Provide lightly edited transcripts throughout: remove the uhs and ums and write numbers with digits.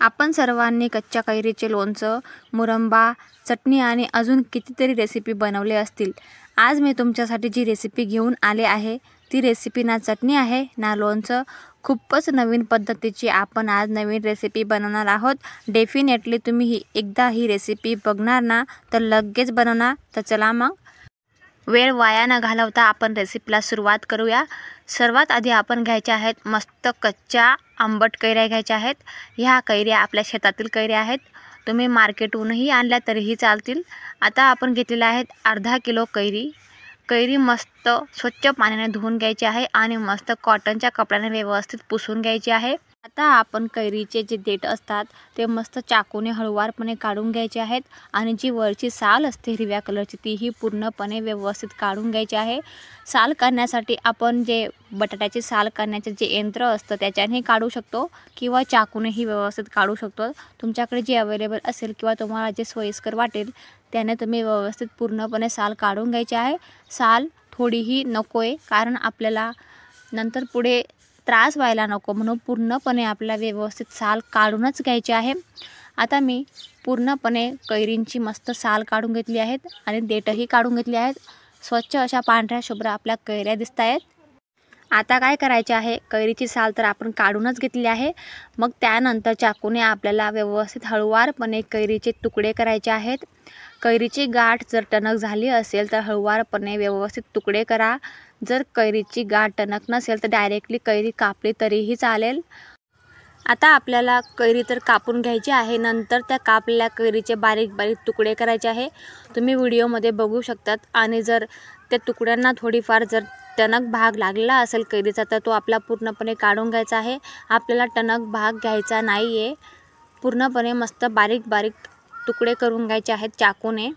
आपण सर्वांनी कच्च्या कैरीचे लोणचं, मुरंबा, चटणी आणि अजून कितीतरी रेसिपी बनवले असतील. आज मी तुमच्यासाठी जी रेसिपी घेऊन आले आहे ती रेसिपी ना चटणी आहे ना लोणचं. खूपच नवीन पद्धतीची आपण आज नवीन रेसिपी बनवणार आहोत. डेफिनेटली तुम्ही एकदा ही रेसिपी बघणार ना तर लगेच बनवणार. तर चला मग वेळ वाया न घालवता आपण रेसिपीला सुरुवात करूया. सर्वात आधी आपण घ्यायच्या आहेत मस्त कच्च्या आंबट कैऱ्या घ्यायच्या आहेत. ह्या कैऱ्या आपल्या शेतातील कैऱ्या आहेत. तुम्ही मार्केटहूनही आणल्या तरीही चालतील. आता आपण घेतलेल्या आहेत अर्धा किलो कैरी. कैरी मस्त स्वच्छ पाण्याने धुवून घ्यायची आहे आणि मस्त कॉटनच्या कपड्याने व्यवस्थित पुसून घ्यायची आहे. आता आपण कैरीचे जे देठ असतात ते मस्त चाकूने हळूवारपणे काढून घ्यायचे आहेत आणि जी वरची साल असते हिरव्या कलरची तीही पूर्णपणे व्यवस्थित काढून घ्यायची आहे. साल काढण्यासाठी आपण जे बटाट्याची साल काढण्याचे जे यंत्र असतं त्याच्यानेही काढू शकतो किंवा चाकूनेही व्यवस्थित काढू शकतो. तुमच्याकडे जे अवेलेबल असेल किंवा तुम्हाला जे सोयीस्कर वाटेल त्याने तुम्ही व्यवस्थित पूर्णपणे साल काढून घ्यायची आहे. साल थोडीही नको आहे कारण आपल्याला नंतर पुढे त्रास व्हायला नको म्हणून पूर्णपणे आपल्याला व्यवस्थित साल काढूनच घ्यायची आहे. आता मी पूर्णपणे कैरींची मस्त साल काढून घेतली आहेत आणि देठही काढून घेतली आहेत. स्वच्छ अशा पांढऱ्या शुभ्र आपल्या कैऱ्या दिसत आहेत. आता काय करायचे आहे, कैरीची साल तर आपण काढूनच घेतली आहे. मग त्यानंतर चाकूने आपल्याला व्यवस्थित हळूवारपणे कैरीचे तुकडे करायचे आहेत. कैरीची गाठ जर टणक झाली असेल तर हळूवारपणे व्यवस्थित तुकडे करा. जर कैरीची गाठ टणक नसेल तर डायरेक्टली कैरी कापली तरीही चालेल. आता आपल्याला कैरी तर कापून घ्यायची आहे. नंतर त्या कापलेल्या कैरीचे बारीक बारीक तुकडे करायचे आहे. तुम्ही व्हिडिओमध्ये बघू शकतात. आणि जर त्या तुकड्यांना थोडीफार जर टणक भाग लागलेला असेल कैरीचा तर तो आपला पूर्णपणे काढून घ्यायचा आहे. आपल्याला टणक भाग घ्यायचा नाही आहे. पूर्णपणे मस्त बारीक बारीक तुकडे करून घ्यायचे आहेत चाकूने.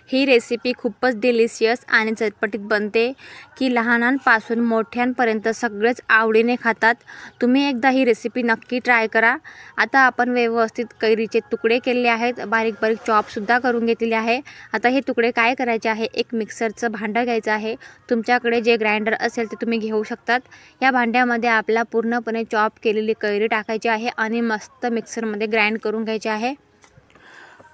ही रेसिपी खूपच डिलिशियस आणि चटपटीत बनते की लहानांपासून मोठ्यांपर्यंत सगळेच आवडीने खातात. तुम्ही एकदा ही रेसिपी नक्की ट्राय करा. आता आपण व्यवस्थित कैरीचे तुकडे केलेले आहेत. बारीक बारीक चॉपसुद्धा करून घेतलेले आहे. आता हे तुकडे काय करायचे आहे, एक मिक्सरचं भांडं घ्यायचं आहे. तुमच्याकडे जे ग्राइंडर असेल ते तुम्ही घेऊ शकतात. या भांड्यामध्ये आपला पूर्णपणे चॉप केलेली कैरी टाकायची आहे आणि मस्त मिक्सरमध्ये ग्राइंड करून घ्यायची आहे.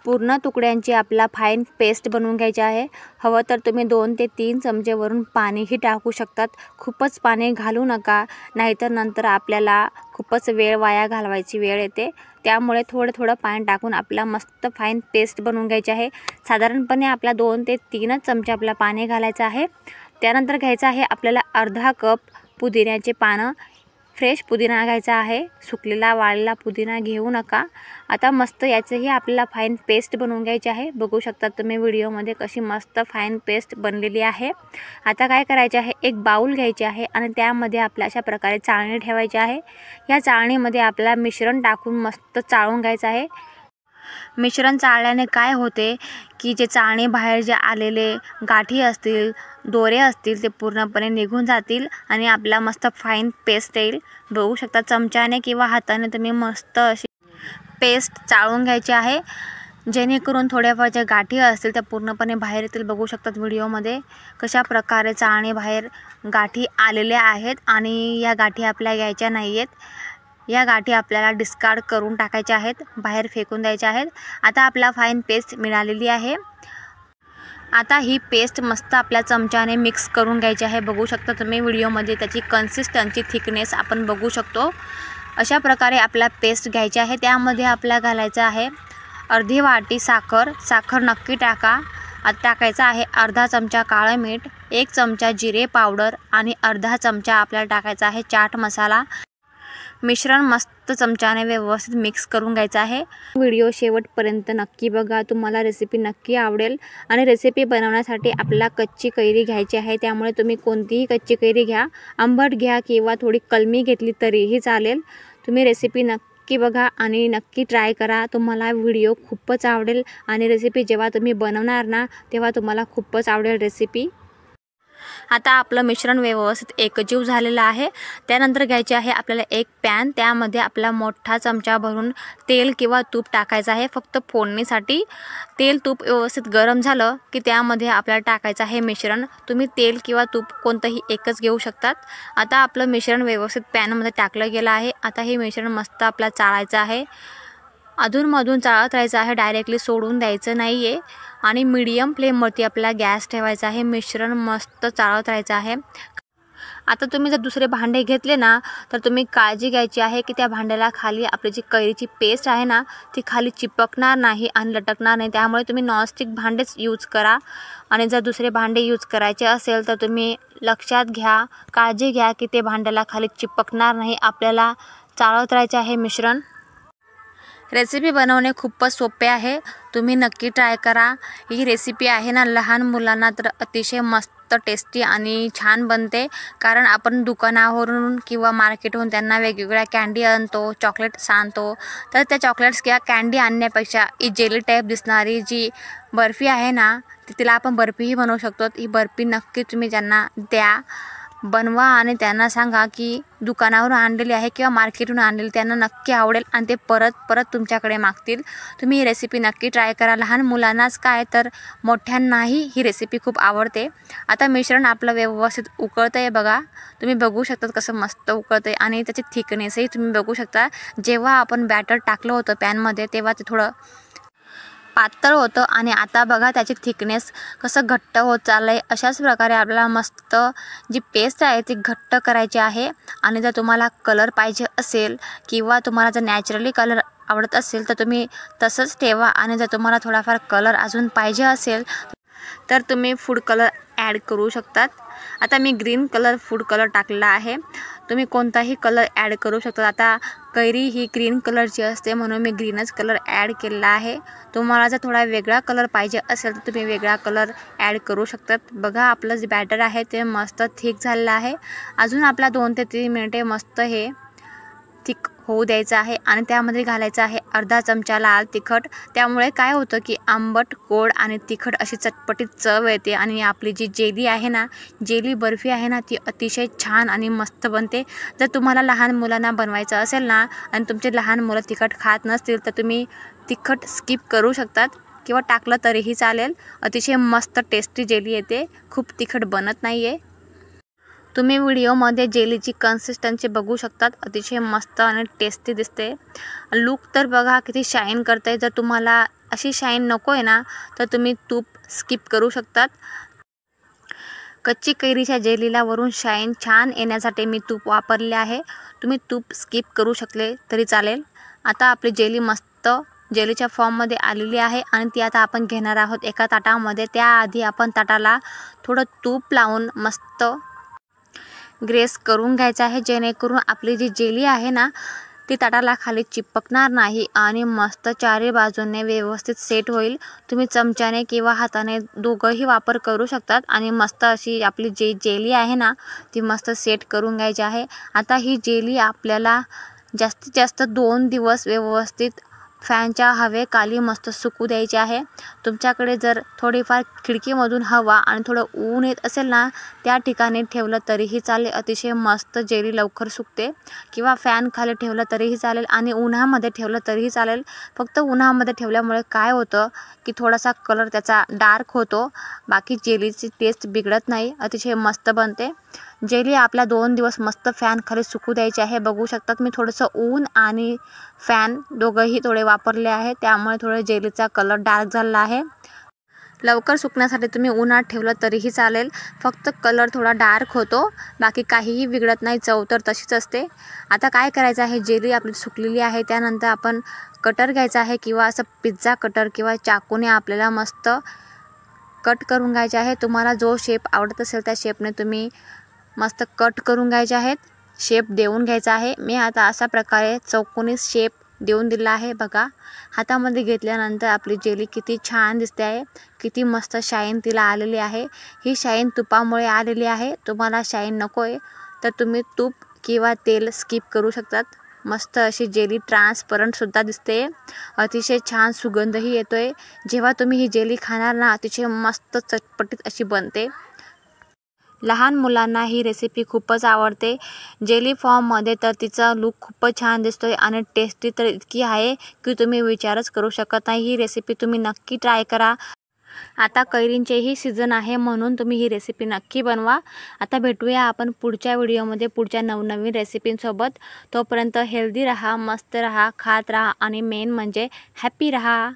पूर्ण तुकड्यांची आपला फाईन पेस्ट बनवून घ्यायची आहे. हवं तर तुम्ही 2 ते 3 चमचे वरून पाणीही टाकू शकतात. खूपच पाणी घालू नका, नाहीतर नंतर आपल्याला खूपच वेळ वाया घालवायची वेळ येते. त्यामुळे थोडं थोडं पाणी टाकून आपला मस्त फाईन पेस्ट बनवून घ्यायची आहे. साधारणपणे आपला 2 ते 3 चमचे आपला पाणी घालायचं आहे. त्यानंतर घ्यायचं आहे आपल्याला अर्धा कप पुदिन्याचे पानं. फ्रेश पुदिना घ्यायचा आहे. सुकलेला वाळलेला पुदिना घेऊ नका. आता मस्त याचंही आपल्याला फाईन पेस्ट बनवून घ्यायची आहे. बघू शकता तुम्ही व्हिडिओमध्ये कशी मस्त फाईन पेस्ट बनलेली आहे. आता काय करायचे आहे, एक बाउल घ्यायचे आहे आणि त्यामध्ये आपल्या अशा प्रकारे चाळणी ठेवायची आहे. या चाळणीमध्ये आपल्याला मिश्रण टाकून मस्त चाळून घ्यायचं आहे. मिश्रण चाळल्याने काय होते की जे चाळणी बाहेर जे आलेले गाठी असतील, दोरे असतील ते पूर्णपणे निघून जातील आणि आपला मस्त फाईन पेस्ट येईल. बघू शकता चमच्याने किंवा हाताने तुम्ही मस्त अशी पेस्ट चाळून घ्यायची आहे. जेणेकरून थोड्याफार ज्या गाठी असतील त्या पूर्णपणे बाहेर येतील. बघू शकतात व्हिडिओमध्ये कशा प्रकारे चाळणी बाहेर गाठी आलेल्या आहेत आणि या गाठी आपल्या घ्यायच्या नाही आहेत. या गाठी आपल्याला डिस्कार्ड करून टाकायच्या आहेत, बाहेर फेकून द्यायच्या आहेत. आता आपला फाईन पेस्ट मिळालेली आहे. आता ही पेस्ट मस्त आपल्या चमच्याने मिक्स करून घ्यायची आहे. बघू शकता तुम्ही व्हिडिओमध्ये त्याची कन्सिस्टन्सी थिकनेस आपण बघू शकतो. अशा प्रकारे आपला पेस्ट घ्यायची आहे. त्यामध्ये आपल्याला घालायचं आहे अर्धी वाटी साखर. साखर नक्की टाका. आता टाकायचं आहे अर्धा चमचा काळं मीठ, 1 चमचा जिरे पावडर आणि अर्धा चमचा आपल्याला टाकायचा आहे चाट मसाला. मिश्रण मस्त चमच्याने व्यवस्थित मिक्स करून घ्यायचं आहे. व्हिडिओ शेवटपर्यंत नक्की बघा. तुम्हाला रेसिपी नक्की आवडेल. आणि रेसिपी बनवण्यासाठी आपल्याला कच्ची कैरी घ्यायची आहे. त्यामुळे तुम्ही कोणतीही कच्ची कैरी घ्या. आंबट घ्या किंवा थोडी कलमी घेतली तरीही चालेल. तुम्ही रेसिपी नक्की बघा आणि नक्की ट्राय करा. तुम्हाला व्हिडिओ खूपच आवडेल आणि रेसिपी जेव्हा तुम्ही बनवणार ना तेव्हा तुम्हाला खूपच आवडेल रेसिपी. आता आपलं मिश्रण व्यवस्थित एकजीव झालेलं आहे. त्यानंतर घ्यायचे आहे आपल्याला एक पॅन. त्यामध्ये आपला मोठा चमचा भरून तेल किंवा तूप टाकायचं आहे फक्त फोडणीसाठी. तेल तूप व्यवस्थित गरम झालं की त्यामध्ये आपल्याला टाकायचं आहे मिश्रण. तुम्ही तेल किंवा तूप कोणतंही एकच घेऊ शकतात. आता आपलं मिश्रण व्यवस्थित पॅनमध्ये टाकलं गेलं आहे. आता हे मिश्रण मस्त आपल्याला चाळायचं आहे. अधूनमधून चाळत राहायचं आहे, डायरेक्टली सोडून द्यायचं नाही आहे. आणि मीडियम फ्लेमवरती आपल्याला गॅस ठेवायचा आहे. मिश्रण मस्त चाळत राहायचं आहे. आता तुम्ही जर दुसरे भांडे घेतले ना तर तुम्ही काळजी घ्यायची आहे की त्या भांड्याला खाली आपली जी कैरीची पेस्ट आहे ना ती खाली चिपकणार नाही आणि लटकणार नाही. त्यामुळे तुम्ही नॉनस्टिक भांडेच यूज करा. आणि जर दुसरे भांडे यूज करायचे असेल तर तुम्ही लक्षात घ्या, काळजी घ्या की ते भांड्याला खाली चिपकणार नाही. आपल्याला चाळत राहायचे आहे मिश्रण. रेसिपी बनवणे खूपच सोपे आहे. तुम्ही नक्की ट्राय करा. ही रेसिपी आहे ना लहान मुलांना तर अतिशय मस्त टेस्टी आणि छान बनते. कारण आपण दुकानावरून किंवा मार्केटहून त्यांना वेगवेगळ्या कँडी आणतो, चॉकलेट्स आणतो. तर त्या चॉकलेट्स किंवा कँडी आणण्यापेक्षा ही जेली टाईप दिसणारी जी बर्फी आहे ना तिला आपण बर्फीही बनवू शकतो. ही बर्फी नक्की तुम्ही त्यांना द्या, बनवा आणि त्यांना सांगा की दुकानावरून आणलेली आहे किंवा मार्केटहून आणलेली. त्यांना नक्की आवडेल आणि ते परत परत तुमच्याकडे मागतील. तुम्ही ही रेसिपी नक्की ट्राय करा. लहान मुलांनाच काय तर मोठ्यांनाही ही रेसिपी खूप आवडते. आता मिश्रण आपलं व्यवस्थित उकळतं आहे बघा. तुम्ही बघू शकता कसं मस्त उकळतं आहे आणि त्याची थिकनेसही तुम्ही बघू शकता. जेव्हा आपण बॅटर टाकलं होतं पॅनमध्ये तेव्हा ते थोडं पातळ होतं आणि आता बघा त्याची थिकनेस कसं घट्ट होत चाललं आहे. अशाच प्रकारे आपल्याला मस्त जी पेस्ट आहे ती घट्ट करायची आहे. आणि जर तुम्हाला कलर पाहिजे असेल किंवा तुम्हाला जर नॅचरली कलर आवडत असेल तर तुम्ही तसंच ठेवा. आणि जर तुम्हाला थोडाफार कलर अजून पाहिजे असेल तर तुम्ही फूड कलर ॲड करू शकतात. आता मी ग्रीन कलर फूड कलर टाकलेला आहे. तुम्ही कोणताही कलर ॲड करू शकता. आता कैरी ही ग्रीन कलरची असते म्हणून मी ग्रीनच कलर ॲड केलेला आहे. तुम्हाला जर थोडा वेगळा कलर पाहिजे असेल तर तुम्ही वेगळा कलर ॲड करू शकतात. बघा आपलं जे बॅटर आहे ते मस्त थिक झालेलं आहे. अजून आपला 2 ते 3 मिनिटे मस्त हे थिक होऊ द्यायचं आहे. आणि त्यामध्ये घालायचं आहे अर्धा चमचा लाल तिखट. त्यामुळे काय होतं की आंबट, गोड आणि तिखट अशी चटपटीत चव येते. आणि आपली जी जेली आहे ना, जेली बर्फी आहे ना ती अतिशय छान आणि मस्त बनते. जर तुम्हाला लहान मुलांना बनवायचं असेल ना आणि तुमचे लहान मुलं तिखट खात नसतील तर तुम्ही तिखट स्किप करू शकतात किंवा टाकलं तरीही चालेल. अतिशय मस्त टेस्टी जेली येते, खूप तिखट बनत नाही आहे. तुम्ही व्हिडिओमध्ये जेलीची कन्सिस्टन्सी बघू शकतात. अतिशय मस्त आणि टेस्टी दिसते. लूक तर बघा किती शाईन करते. जर तुम्हाला अशी शाईन नको आहे ना तर तुम्ही तूप स्किप करू शकतात. कच्ची कैरीच्या जेलीला वरून शाईन छान येण्यासाठी मी तूप वापरले आहे. तुम्ही तूप स्किप करू शकले तरी चालेल. आता आपली जेली मस्त जेलीच्या फॉर्ममध्ये आलेली आहे आणि ती आता आपण घेणार आहोत एका ताटामध्ये. त्याआधी आपण ताटाला थोडं तूप लावून मस्त ग्रेस करून घ्यायचं आहे जेणेकरून आपली जी जेली आहे ना ती ताटाला खाली चिपकणार नाही आणि मस्त चारी बाजूने व्यवस्थित सेट होईल. तुम्ही चमच्याने किंवा हाताने दोघंही वापर करू शकतात. आणि मस्त अशी आपली जी जेली आहे ना ती मस्त सेट करून घ्यायची आहे. आता ही जेली आपल्याला जास्तीत जास्त 2 दिवस व्यवस्थित फॅनच्या हवेखाली मस्त सुकू द्यायची आहे. तुमच्याकडे जर थोडीफार खिडकीमधून हवा आणि थोडं ऊन येत असेल ना त्या ठिकाणी ठेवलं तरीही चालेल. अतिशय मस्त जेली लवकर सुकते. किंवा फॅन खाली ठेवलं तरीही चालेल आणि उन्हामध्ये ठेवलं तरीही चालेल. फक्त उन्हामध्ये ठेवल्यामुळे काय होतं की थोडासा कलर त्याचा डार्क होतो. बाकी जेलीची टेस्ट बिघडत नाही, अतिशय मस्त बनते. जेली आपल्या 2 दिवस मस्त फॅन खाली सुकू द्यायची आहे. बघू शकतात मी थोडंसं ऊन आणि फॅन दोघंही थोडे वापरले आहे. त्यामुळे थोडं जेलीचा कलर डार्क झाला आहे. लवकर सुकण्यासाठी तुम्ही उन्हात ठेवलं तरीही चालेल. फक्त कलर थोडा डार्क होतो, बाकी काहीही बिघडत नाही. चव तर तशीच असते. आता काय करायचं आहे, जेली आपली सुकलेली आहे त्यानंतर आपण कटर घ्यायचा आहे किंवा असं पिझ्झा कटर किंवा चाकूने आपल्याला मस्त कट करून घ्यायचे आहे. तुम्हाला जो शेप आवडत असेल त्या शेपने तुम्ही मस्त कट करून घ्यायचे आहेत. शेप देऊन घ्यायचा आहे. मी आता अशा प्रकारे चौकोनी शेप देऊन दिला आहे. बघा हातामध्ये घेतल्यानंतर आपली जेली किती छान दिसते आहे, किती मस्त शाईन तिला आलेली आहे. ही शाईन तुपामुळे आलेली आहे. तुम्हाला शाईन नको आहे तर तुम्ही तूप किंवा तेल स्किप करू शकतात. मस्त अशी जेली ट्रान्सपरंटसुद्धा दिसते. अतिशय छान सुगंधही येतो आहे. जेव्हा तुम्ही ही जेली खाणार ना अतिशय मस्त चटपटीत अशी बनते. लहान मुलांना ही रेसिपी खूपच आवडते. जेली फॉर्ममध्ये तर तिचा लूक खूपच छान दिसतोय आणि टेस्टी तर इतकी आहे की तुम्ही विचारच करू शकत नाही. ही रेसिपी तुम्ही नक्की ट्राय करा. आता कैरींचेही सीझन आहे म्हणून तुम्ही ही रेसिपी नक्की बनवा. आता भेटूया आपण पुढच्या व्हिडिओमध्ये पुढच्या नवनवीन रेसिपींसोबत. तोपर्यंत हेल्दी राहा, मस्त राहा, खात राहा आणि मेन म्हणजे हॅपी राहा.